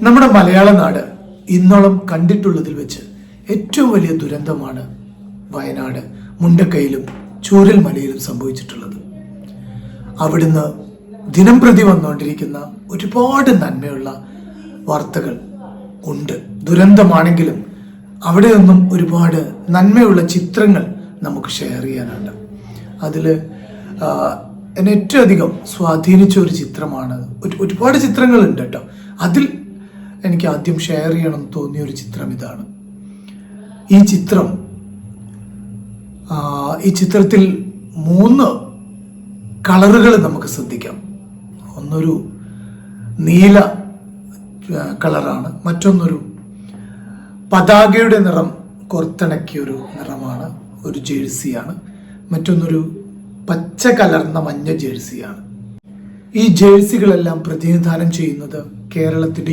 നമ്മുടെ മലയാള നാട് ഇന്നോളം കണ്ടിട്ടുള്ളതിൽ വെച്ച് ഏറ്റവും വലിയ ദുരന്തമാണ് വയനാട് മുണ്ടക്കയിലും ചൂരൽമലയിലും സംഭവിച്ചിട്ടുള്ളത്. അവിടുന്ന് ദിനം പ്രതി വന്നുകൊണ്ടിരിക്കുന്ന ഒരുപാട് നന്മയുള്ള വാർത്തകൾ ഉണ്ട്. ദുരന്തമാണെങ്കിലും അവിടെ നിന്നും ഒരുപാട് നന്മയുള്ള ചിത്രങ്ങൾ നമുക്ക് ഷെയർ ചെയ്യാനുണ്ട്. അതിൽ എന്നെ ഏറ്റവും അധികം സ്വാധീനിച്ച ഒരു ചിത്രമാണ്, ഒരുപാട് ചിത്രങ്ങളുണ്ട് കേട്ടോ. അതിൽ എനിക്ക് ആദ്യം ഷെയർ ചെയ്യണം തോന്നിയ ഒരു ചിത്രം ഇതാണ്. ഈ ചിത്രത്തിൽ 3 കളറുകൾ നമുക്ക് ശ്രദ്ധിക്കാം. ഒന്നൊരു നീല കളറാണ്, മറ്റൊന്നൊരു പതാകയുടെ നിറം കോർത്തിണക്കിയൊരു നിറമാണ്, ഒരു ജേഴ്സിയാണ്. മറ്റൊന്നൊരു പച്ച കലർന്ന മഞ്ഞ ജേഴ്സിയാണ്. ഈ ജേഴ്സികളെല്ലാം പ്രതിനിധാനം ചെയ്യുന്നത് കേരളത്തിന്റെ